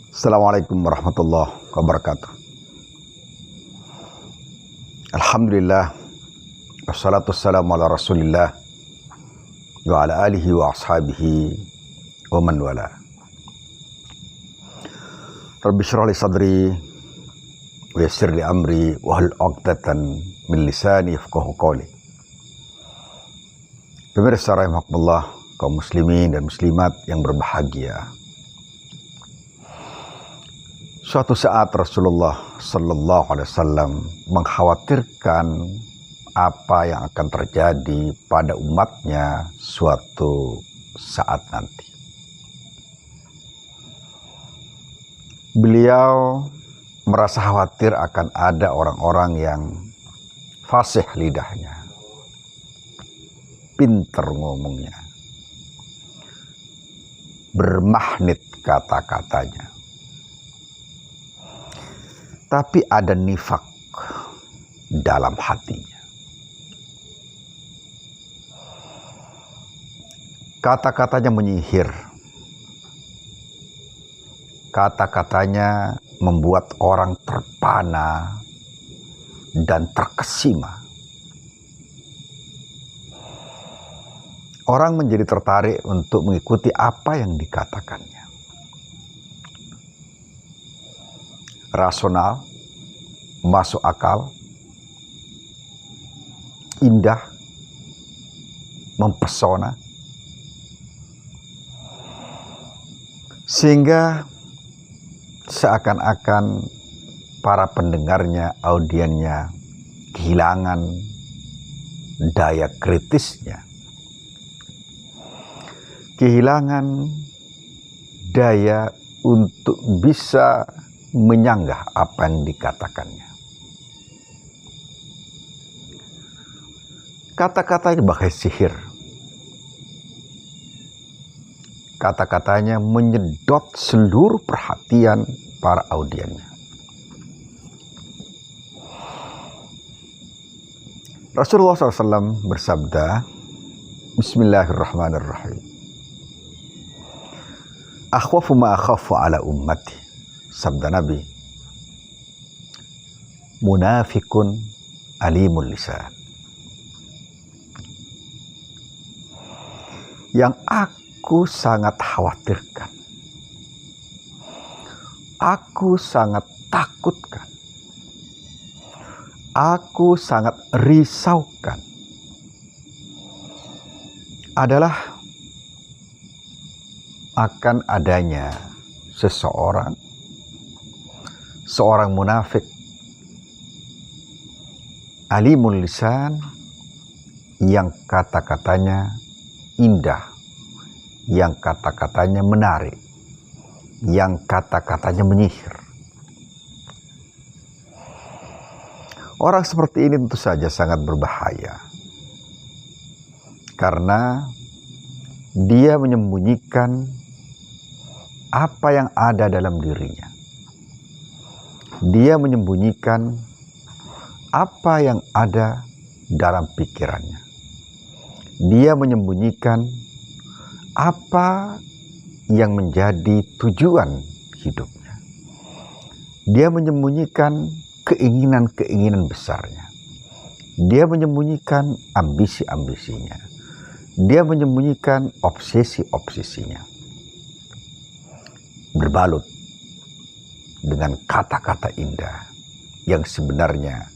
Assalamualaikum warahmatullahi wabarakatuh. Alhamdulillah, wassalatu wassalamu ala rasulillah wa ala alihi wa ashabihi wa man wala. Rabbi syrah li sadri wa yassir li amri wa hal 'uqdatan min lisani yafqahu qawli. Pemirsa rahimakumullah, kaum muslimin dan muslimat yang berbahagia. Suatu saat Rasulullah Sallallahu Alaihi Wasallam mengkhawatirkan apa yang akan terjadi pada umatnya suatu saat nanti. Beliau merasa khawatir akan ada orang-orang yang fasih lidahnya, pinter ngomongnya, bermahnit kata-katanya, tapi ada nifak dalam hatinya. Kata-katanya menyihir. Kata-katanya membuat orang terpana dan terkesima. Orang menjadi tertarik untuk mengikuti apa yang dikatakannya. Rasional, masuk akal, indah, mempesona, sehingga seakan-akan para pendengarnya, audiennya kehilangan daya kritisnya, kehilangan daya untuk bisa menyanggah apa yang dikatakannya. Kata-katanya bagai sihir. Kata-katanya menyedot seluruh perhatian para audiennya. Rasulullah SAW bersabda, Bismillahirrahmanirrahim. Akhwafu ma akhafu ala ummati. Sabda Nabi, munafikun alimul lisan. Yang aku sangat khawatirkan, aku sangat takutkan, aku sangat risaukan adalah akan adanya seorang munafik alimul lisan yang kata-katanya indah, yang kata-katanya menarik, yang kata-katanya menyihir. Orang seperti ini tentu saja sangat berbahaya karena dia menyembunyikan apa yang ada dalam dirinya. Dia menyembunyikan apa yang ada dalam pikirannya. Dia menyembunyikan apa yang menjadi tujuan hidupnya. Dia menyembunyikan keinginan-keinginan besarnya. Dia menyembunyikan ambisi-ambisinya. Dia menyembunyikan obsesi-obsesinya. Berbalut dengan kata-kata indah yang sebenarnya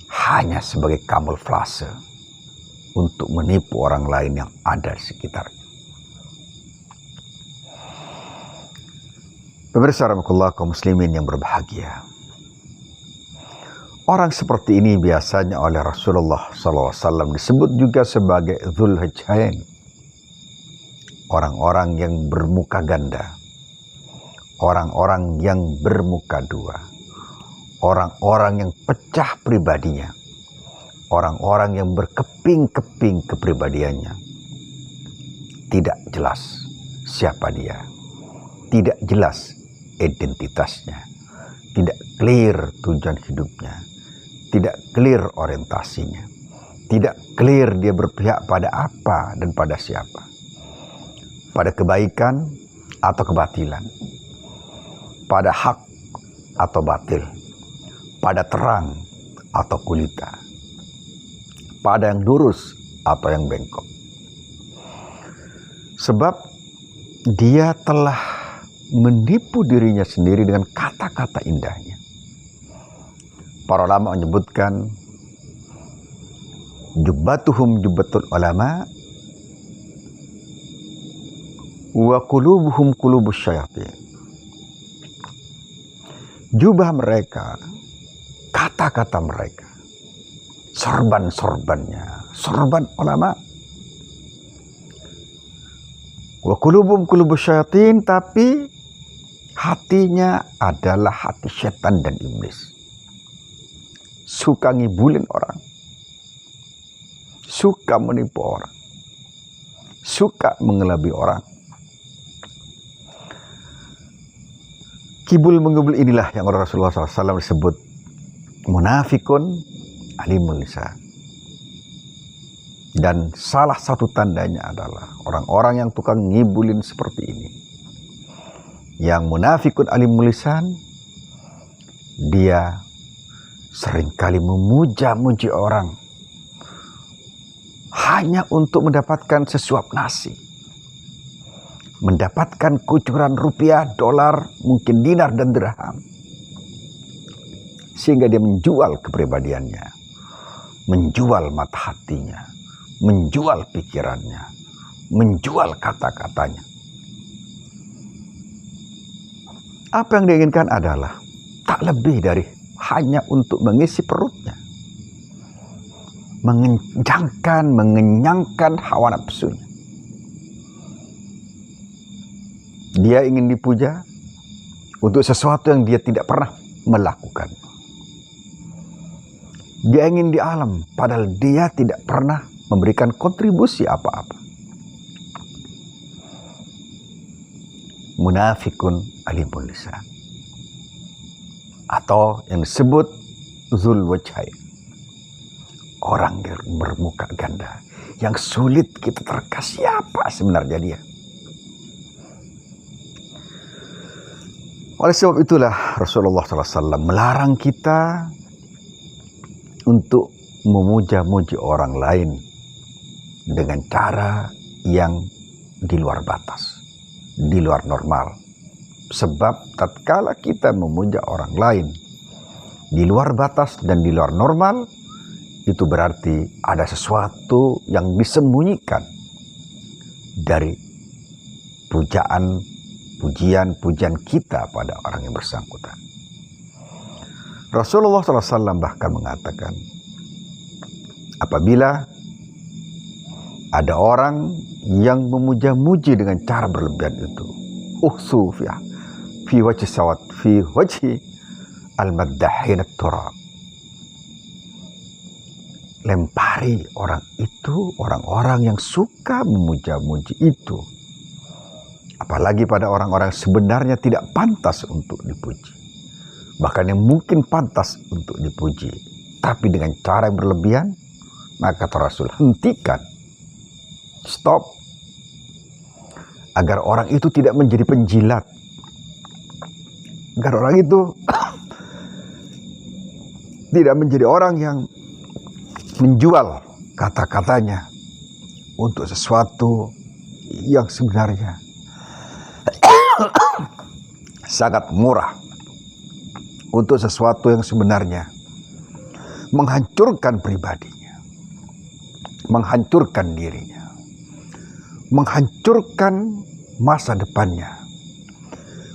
hanya sebagai kamuflase untuk menipu orang lain yang ada di sekitarnya. Pemirsa rahimakumullah, kaum muslimin yang berbahagia. Orang seperti ini biasanya oleh Rasulullah SAW disebut juga sebagai Dzul Hijjain. Orang-orang yang bermuka ganda. Orang-orang yang bermuka dua, orang-orang yang pecah pribadinya, orang-orang yang berkeping-keping kepribadiannya. Tidak jelas siapa dia, tidak jelas identitasnya, tidak clear tujuan hidupnya, tidak clear orientasinya, tidak clear dia berpihak pada apa dan pada siapa, pada kebaikan atau kebatilan, pada hak atau batil, pada terang atau gulita, pada yang lurus atau yang bengkok. Sebab dia telah menipu dirinya sendiri dengan kata-kata indahnya. Para ulama menyebutkan jubbatuhum jubbatul ulama wa qulubuhum qulubus syayatin. Jubah mereka, kata-kata mereka, sorban-sorbannya, sorban ulama. Wa qulubuhum qulubus syayatin, tapi hatinya adalah hati setan dan iblis. Suka ngibulin orang, suka menipu orang, suka mengelabui orang. Kibul-mengibul inilah yang oleh Rasulullah SAW disebut munafikun alimul lisan. Dan salah satu tandanya adalah orang-orang yang tukang ngibulin seperti ini. Yang munafikun alimul lisan, dia seringkali memuja-muji orang hanya untuk mendapatkan sesuap nasi, mendapatkan kucuran rupiah, dolar, mungkin dinar dan dirham, sehingga dia menjual kepribadiannya, menjual mata hatinya, menjual pikirannya, menjual kata-katanya. Apa yang diinginkan adalah tak lebih dari hanya untuk mengisi perutnya, mengenyangkan hawa nafsunya. Dia ingin dipuja untuk sesuatu yang dia tidak pernah melakukan. Dia ingin di alam, padahal dia tidak pernah memberikan kontribusi apa-apa. Munafikun alimul lisan, atau yang disebut zul wajhain, orang bermuka ganda, yang sulit kita terka siapa sebenarnya dia. Oleh sebab itulah Rasulullah SAW melarang kita untuk memuja-muji orang lain dengan cara yang di luar batas, di luar normal. Sebab tatkala kita memuja orang lain di luar batas dan di luar normal, itu berarti ada sesuatu yang disembunyikan dari pujian kita pada orang yang bersangkutan. Rasulullah SAW bahkan mengatakan, apabila ada orang yang memuja-muji dengan cara berlebihan itu, fi wajhi sawat fi wajhi al-maddahin at-turab, lempari orang itu, orang-orang yang suka memuja-muji itu, apalagi pada orang-orang sebenarnya tidak pantas untuk dipuji, bahkan yang mungkin pantas untuk dipuji, tapi dengan cara yang berlebihan, maka kata Rasul, hentikan, stop, agar orang itu tidak menjadi penjilat, agar orang itu tidak menjadi orang yang menjual kata-katanya untuk sesuatu yang sebenarnya sangat murah, untuk sesuatu yang sebenarnya menghancurkan pribadinya, menghancurkan dirinya, menghancurkan masa depannya,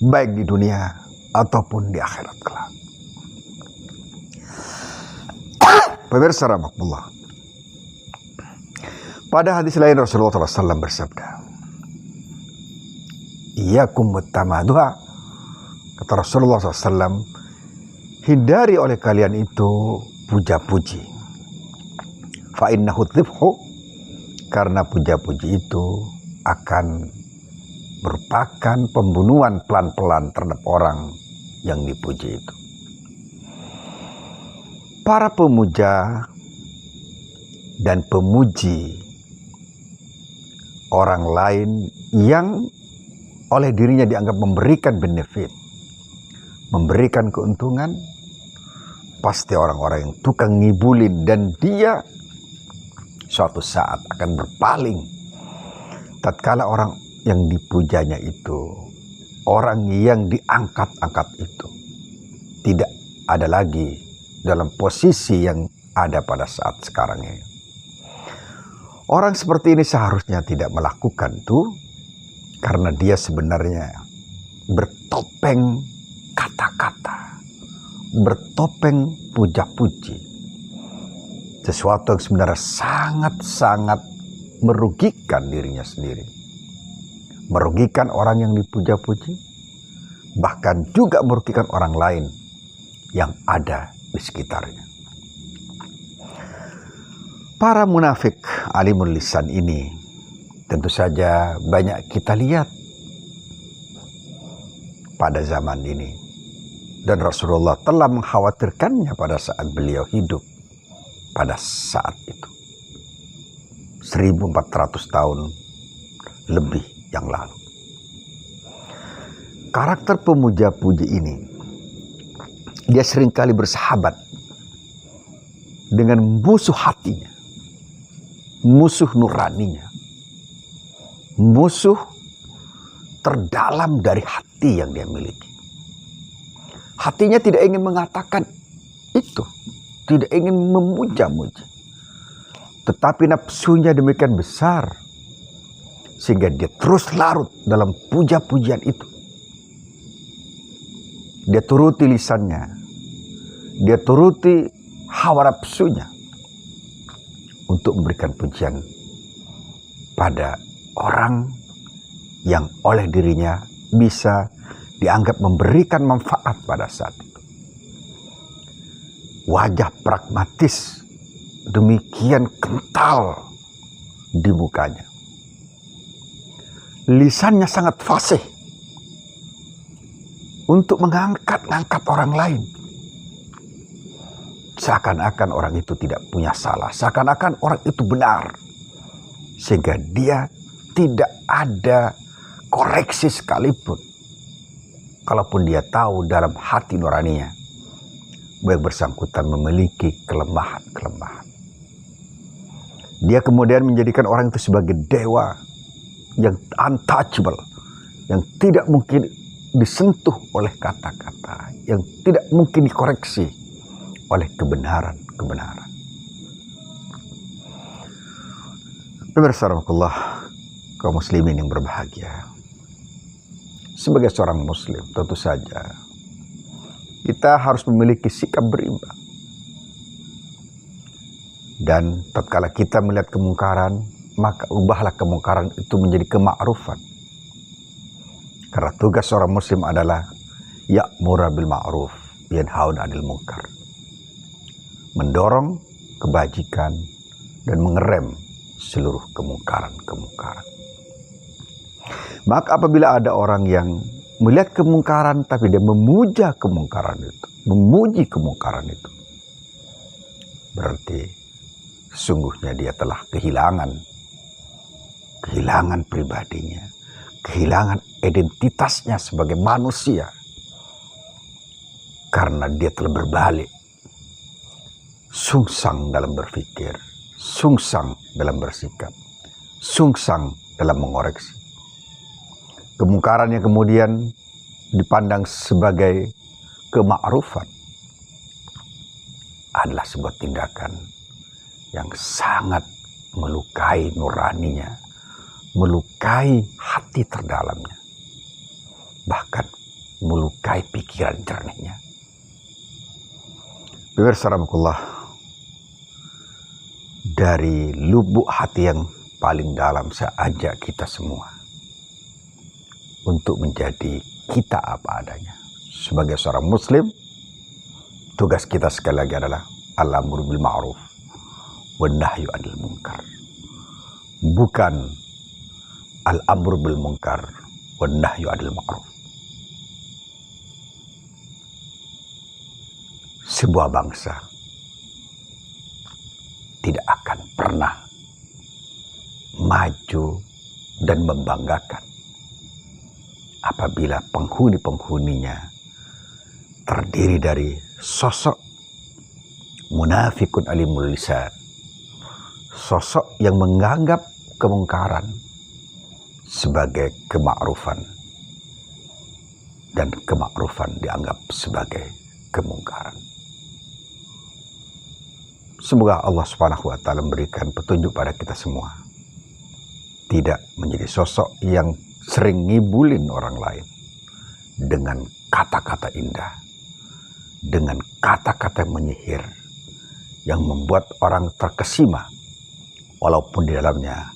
baik di dunia ataupun di akhirat kelak. Pemirsa rahmatullah, pada hadis lain Rasulullah SAW bersabda, "Iyyakum wattamaduha," kata Rasulullah SAW, hindari oleh kalian itu puja-puji. Fa innahu dhibhu, karena puja-puji itu akan merupakan pembunuhan pelan-pelan terhadap orang yang dipuji itu. Para pemuja dan pemuji orang lain yang oleh dirinya dianggap memberikan benefit, memberikan keuntungan, pasti orang-orang yang tukang ngibulin, dan dia suatu saat akan berpaling tatkala orang yang dipujanya itu, orang yang diangkat-angkat itu tidak ada lagi dalam posisi yang ada pada saat sekarang ini. Orang seperti ini seharusnya tidak melakukan itu, karena dia sebenarnya bertopeng kata-kata, bertopeng puja-puji, sesuatu yang sebenarnya sangat-sangat merugikan dirinya sendiri, merugikan orang yang dipuja-puji, bahkan juga merugikan orang lain yang ada di sekitarnya. Para munafik alimul lisan ini tentu saja banyak kita lihat pada zaman ini, dan Rasulullah telah mengkhawatirkannya pada saat beliau hidup pada saat itu, 1400 tahun lebih yang lalu. Karakter pemuja-puji ini, dia seringkali bersahabat dengan musuh hatinya, musuh nuraninya, musuh terdalam dari hati yang dia miliki. Hatinya tidak ingin mengatakan itu, tidak ingin memuja-muji, tetapi nafsunya demikian besar sehingga dia terus larut dalam puja-pujian itu. Dia turuti lisannya, dia turuti hawa nafsunya untuk memberikan pujian pada orang yang oleh dirinya bisa dianggap memberikan manfaat pada saat itu. Wajah pragmatis demikian kental di mukanya. Lisannya sangat fasih untuk mengangkat-angkat orang lain. Seakan-akan orang itu tidak punya salah, seakan-akan orang itu benar, sehingga dia tidak ada koreksi sekalipun. Kalaupun dia tahu dalam hati nuraninya bahwa bersangkutan memiliki kelemahan-kelemahan. Dia kemudian menjadikan orang itu sebagai dewa yang untouchable, yang tidak mungkin disentuh oleh kata-kata, yang tidak mungkin dikoreksi oleh kebenaran-kebenaran. Pemirsa rahimakumullah, kaum muslimin yang berbahagia. Sebagai seorang muslim, tentu saja kita harus memiliki sikap berimbang. Dan tatkala kita melihat kemungkaran, maka ubahlah kemungkaran itu menjadi kemakrufan. Karena tugas seorang muslim adalah ya'muru bil ma'ruf yanhauna 'anil munkar. Mendorong kebajikan dan mengerem seluruh kemungkaran-kemungkaran. Maka apabila ada orang yang melihat kemungkaran tapi dia memuja kemungkaran itu, memuji kemungkaran itu, berarti sesungguhnya dia telah kehilangan pribadinya, kehilangan identitasnya sebagai manusia, karena dia telah berbalik, sungsang dalam berpikir, sungsang dalam bersikap, sungsang dalam mengoreksi. Kemungkaran yang kemudian dipandang sebagai kemakrufan adalah sebuah tindakan yang sangat melukai nuraninya, melukai hati terdalamnya, bahkan melukai pikiran jernihnya. Pemirsa rahimakumullah, dari lubuk hati yang paling dalam saya ajak kita semua untuk menjadi kita apa adanya. Sebagai seorang muslim, tugas kita sekali lagi adalah al-amru bil ma'ruf wan nahyu 'anil munkar. Bukan al-amru bil munkar wan nahyu 'anil ma'ruf. Sebuah bangsa tidak akan pernah maju dan membanggakan apabila penghuni-penghuninya terdiri dari sosok munafikun alimul lisan, sosok yang menganggap kemungkaran sebagai kemakrufan dan kemakrufan dianggap sebagai kemungkaran. Semoga Allah Subhanahu wa taala memberikan petunjuk pada kita semua, tidak menjadi sosok yang sering ngibulin orang lain dengan kata-kata indah, dengan kata-kata menyihir yang membuat orang terkesima walaupun di dalamnya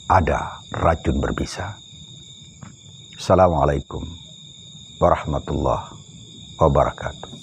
ada racun berbisa. Assalamualaikum warahmatullahi wabarakatuh.